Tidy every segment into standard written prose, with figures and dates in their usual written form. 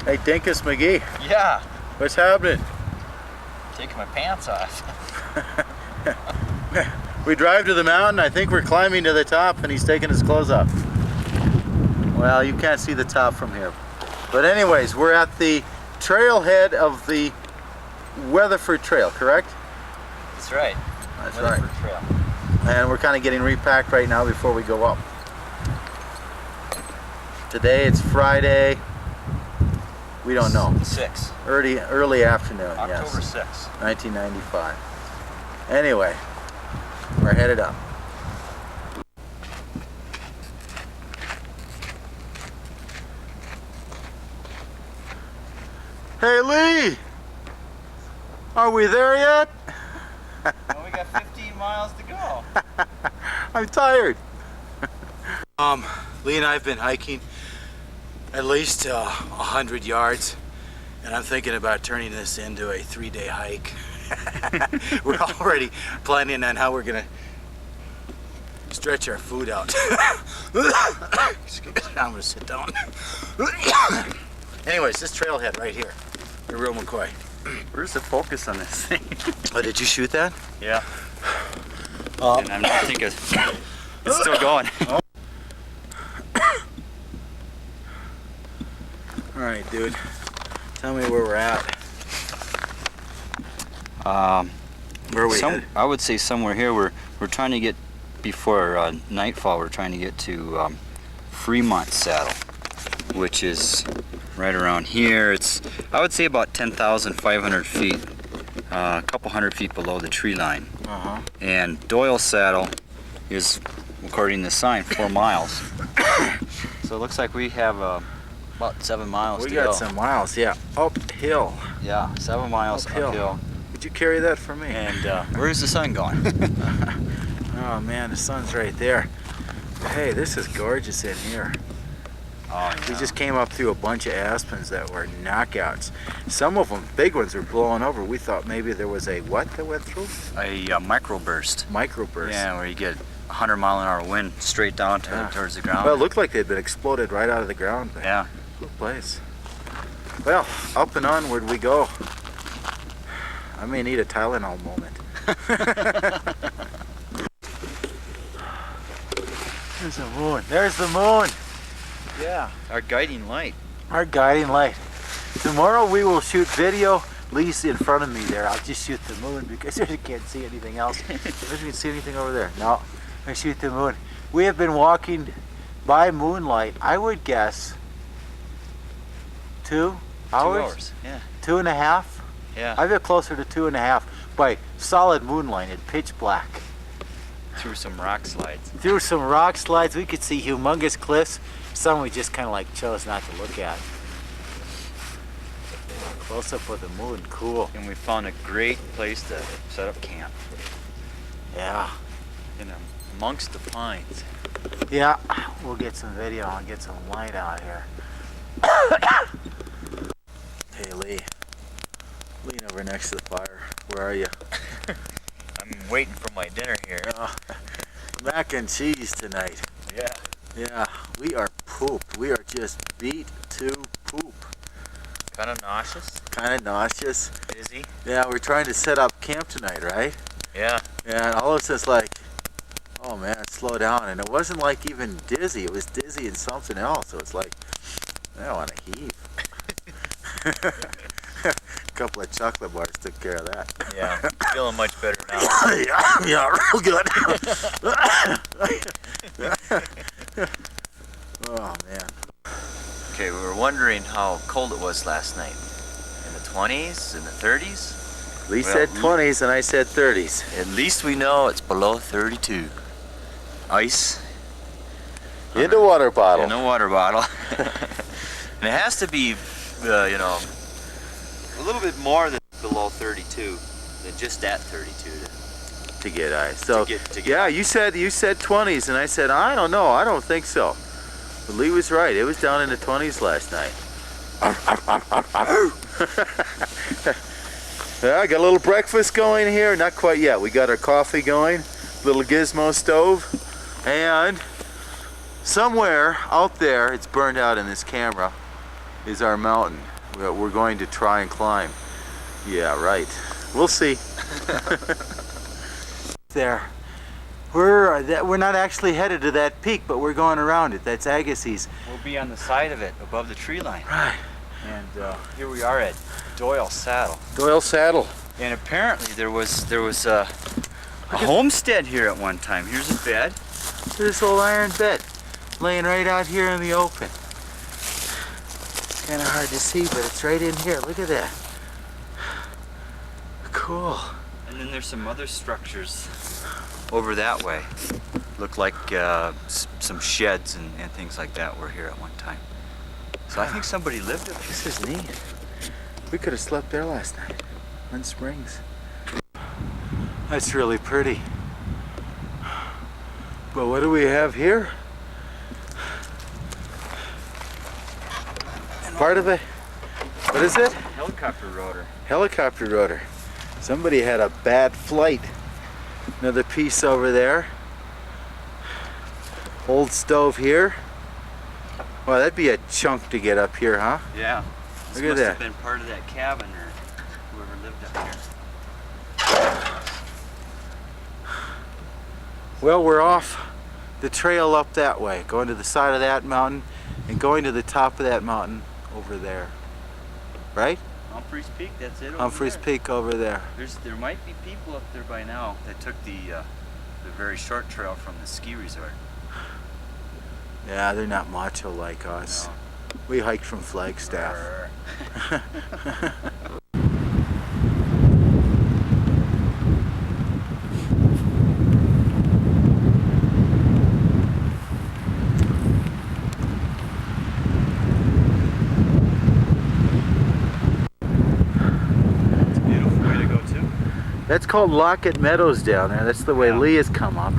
Hey, Dinkus McGee. Yeah. What's happening? Taking my pants off. We drive to the mountain. I think we're climbing to the top, and he's taking his clothes off. Well, you can't see the top from here. But anyways, we're at the trailhead of the Weatherford Trail, correct? That's right. That's Weatherford right. Trail. And we're kind of getting repacked right now before we go up. Today it's Friday. We don't know. 6. Early afternoon. October yes. 6th. 1995. Anyway, we're headed up. Hey Lee! Are we there yet? Well, we got 15 miles to go. I'm tired. Lee and I have been hiking at least 100 yards, and I'm thinking about turning this into a 3-day hike. We're already planning on how we're gonna stretch our food out. I'm gonna sit down. Anyways, this trailhead right here, the real McCoy. Where's the focus on this thing? Oh, did you shoot that? Yeah. And I'm not thinking it's still going. All right, dude. Tell me where we're at. Where are we headed? I would say somewhere here. We're trying to get before nightfall. We're trying to get to Fremont Saddle, which is right around here. It's, I would say, about 10,500 feet, a couple hundred feet below the tree line. And Doyle Saddle is, according to the sign, 4 miles. So it looks like we have about 7 miles to go. We got some miles, yeah. Uphill. Yeah, 7 miles uphill. Would you carry that for me? And where's the sun going? Oh man, the sun's right there. Hey, this is gorgeous in here. Oh, yeah. We just came up through a bunch of aspens that were knockouts. Some of them, big ones, were blowing over. We thought maybe there was a what that went through? A microburst. Microburst. Yeah, where you get 100-mile-an-hour wind straight down towards the ground. Well, it looked like they'd been exploded right out of the ground. But yeah. Cool place. Well, up and onward we go. I may need a Tylenol moment. There's the moon. There's the moon. Yeah, our guiding light. Our guiding light. Tomorrow we will shoot video. Lee's in front of me there. I'll just shoot the moon because I can't see anything else. Maybe you can see anything over there. No, I shoot the moon. We have been walking by moonlight, I would guess 2 hours? 2 hours, yeah. 2.5? Yeah. I feel closer to 2.5 by solid moonlight and pitch black. Through some rock slides. Through some rock slides, we could see humongous cliffs. Some we just kind of like chose not to look at. Close up with the moon, cool. And we found a great place to set up camp. Yeah. Amongst the pines. Yeah, we'll get some video and get some light out here. Hey Lee, lean over next to the fire. Where are you? I'm waiting for my dinner here. Mac and cheese tonight. Yeah. Yeah, we are pooped. We are just beat to poop. Kind of nauseous. Kind of nauseous. Dizzy. Yeah, we're trying to set up camp tonight, right? Yeah. Yeah, and all of a sudden it's like, oh man, slow down. And it wasn't like even dizzy. It was dizzy and something else. So it's like, I don't want to heave. A couple of chocolate bars took care of that. Yeah, feeling much better now. yeah, real good. Oh man. Okay, we were wondering how cold it was last night. In the 20s, in the 30s? Lee said 20s and I said 30s. At least we know it's below 32. Ice. In the water bottle. In a water bottle. And it has to be, a little bit more than below 32 than just at 32 to get ice. So to get yeah, you said 20s and I said I don't know. I don't think so. But Lee was right. It was down in the 20s last night. Yeah, I got a little breakfast going here. Not quite yet. We got our coffee going. Little gizmo stove. And somewhere out there, it's burned out in this camera, is our mountain. we're going to try and climb. Yeah, right. We'll see. There. We're not actually headed to that peak, but we're going around it. That's Agassiz. We'll be on the side of it, above the tree line. Right. And here we are at Doyle Saddle. Doyle Saddle. And apparently there was a homestead here at one time. Here's a bed. This old iron bed laying right out here in the open. Kind of hard to see, but it's right in here. Look at that. Cool. And then there's some other structures over that way. Look like some sheds and things like that were here at one time. So I think somebody lived in this. This is neat. We could have slept there last night on Springs. That's really pretty. But what do we have here? Part of it. What is it? Helicopter rotor. Helicopter rotor. Somebody had a bad flight. Another piece over there. Old stove here. Wow, that'd be a chunk to get up here, huh? Yeah. Look This at must that. have been part of that cabin or whoever lived up here. Well, we're off the trail up that way, going to the side of that mountain and going to the top of that mountain over there. Right? Humphreys Peak, that's it over Humphreys there. Peak over there. There might be people up there by now that took the very short trail from the ski resort. Yeah, they're not macho like us. No. We hiked from Flagstaff. That's called Lockett Meadows down there. That's the way Lee has come up.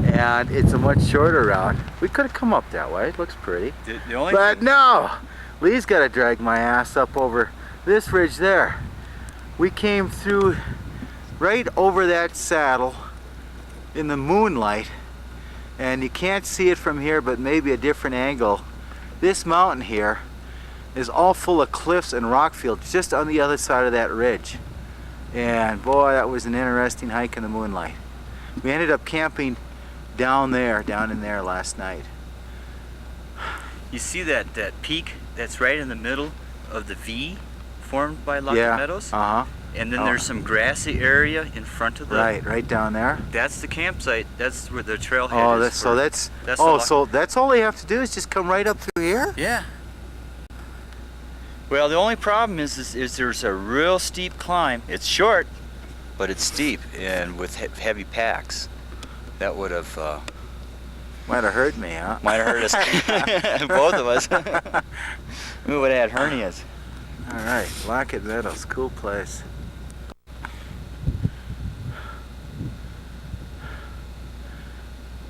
And it's a much shorter route. We could have come up that way. It looks pretty. But no! Lee's got to drag my ass up over this ridge there. We came through right over that saddle in the moonlight. And you can't see it from here, but maybe a different angle. This mountain here is all full of cliffs and rock fields just on the other side of that ridge. And boy, that was an interesting hike in the moonlight. We ended up camping down in there last night. You see that peak that's right in the middle of the V formed by Lockett Meadows? Uh-huh. And then there's some grassy area in front of the... Right down there. That's the campsite. That's where the trailhead is. So that's all they have to do is just come right up through here? Yeah. Well, the only problem is there's a real steep climb. It's short, but it's steep, and with heavy packs. That would have... might have hurt me, huh? Might have hurt us. Both of us. We would have had hernias. All right, Lockett Meadows, cool place.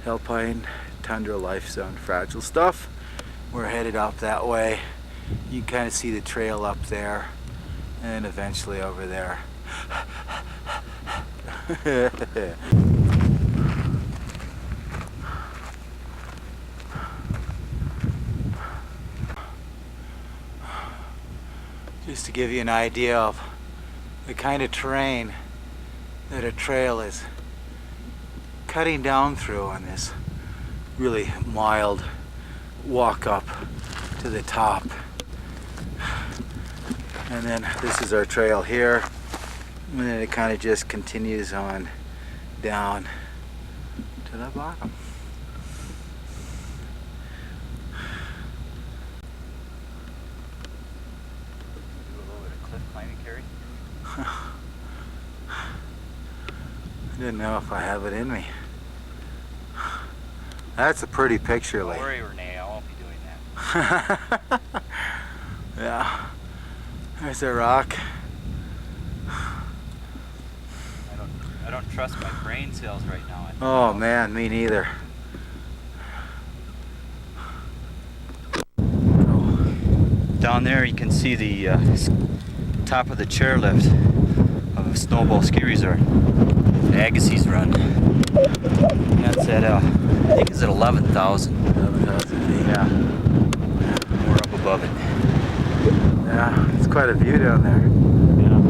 Alpine, tundra, life zone, fragile stuff. We're headed up that way. You can kind of see the trail up there, and eventually over there. Just to give you an idea of the kind of terrain that a trail is cutting down through on this really mild walk up to the top. And then this is our trail here, and then it kind of just continues on down to the bottom. Do a little bit of cliff climbing, Cary? I didn't know if I have it in me. That's a pretty picture, Lee. Don't worry, Renee, I won't be doing that. Yeah. There's a rock. I don't trust my brain cells right now. Oh man, me neither. Down there you can see the top of the chairlift of a snowball ski resort. The Agassiz Run. And that's at, I think it's at 11,000. 11,000 feet. Yeah. We're up above it. Yeah, it's quite a view down there. Yeah.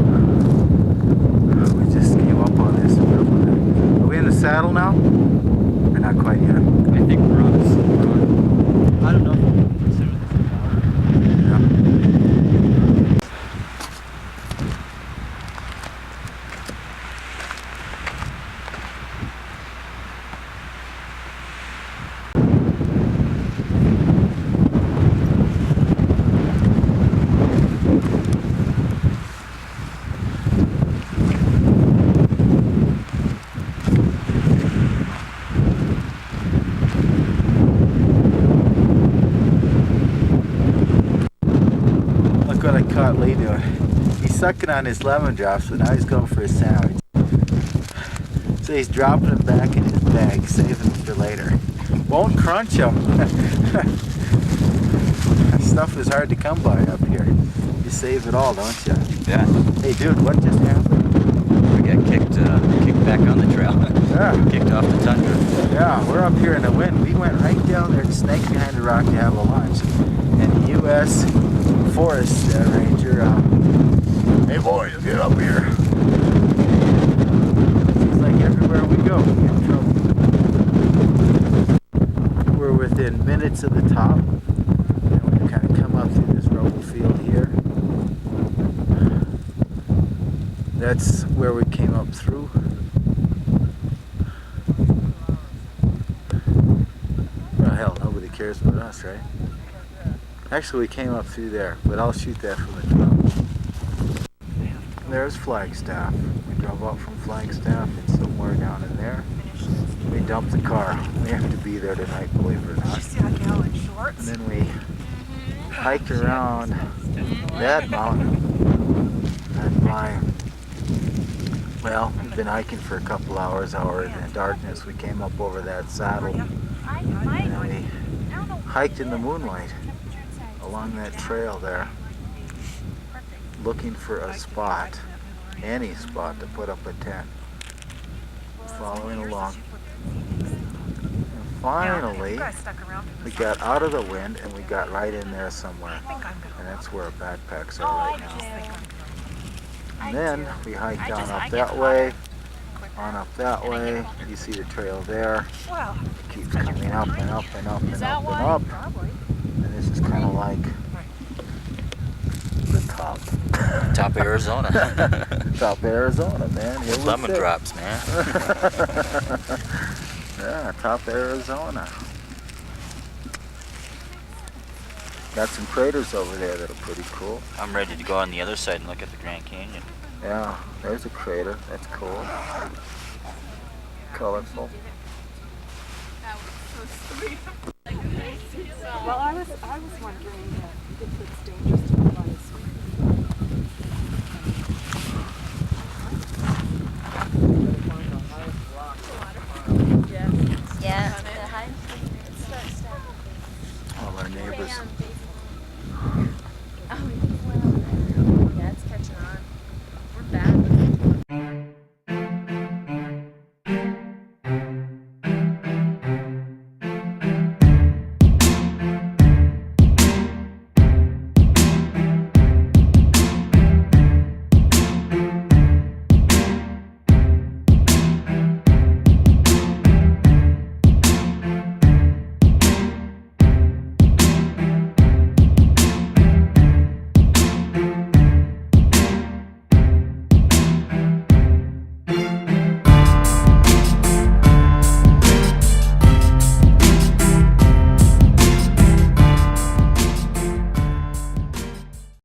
We just came up on this. Are we in the saddle now? Or not quite yet? I think we're on this. I don't know. Yeah. Look what I caught Lee doing. He's sucking on his lemon drops, but now he's going for his sandwich. So he's dropping them back in his bag, saving them for later. Won't crunch them. Stuff is hard to come by up here. You save it all, don't you? Yeah. Hey dude, what just happened? We got kicked back on the trail. Yeah. Kicked off the tundra. Yeah, we're up here in the wind. We went right down there and snaked behind a rock to have a lunch. And the U.S. Forest Ranger, hey boys, get up here. Seems like everywhere we go, we get in trouble. We're within minutes of the top. And we kind of come up through this rubble field here. That's where we came up through. Well, hell, nobody cares about us, right? Actually, we came up through there, but I'll shoot that from the drone. There's Flagstaff. We drove up from Flagstaff and somewhere down in there. We dumped the car. We have to be there tonight, believe it or not. And then we hiked around that mountain. And well, we've been hiking for a couple hours in the darkness. We came up over that saddle. And then we hiked in the moonlight along that trail there, looking for a spot, any spot to put up a tent, following along. And finally, we got out of the wind and we got right in there somewhere, and that's where our backpacks are right now. And then we hiked down up that way, on up that way. You see the trail there. It keeps coming up and up and up and up and up. And this is kind of like the top. Top of Arizona. Top of Arizona, man. Here Lemon drops, man. Yeah, top of Arizona. Got some craters over there that are pretty cool. I'm ready to go on the other side and look at the Grand Canyon. Yeah, there's a crater. That's cool. Colorful. Well, I was wondering if it's dangerous.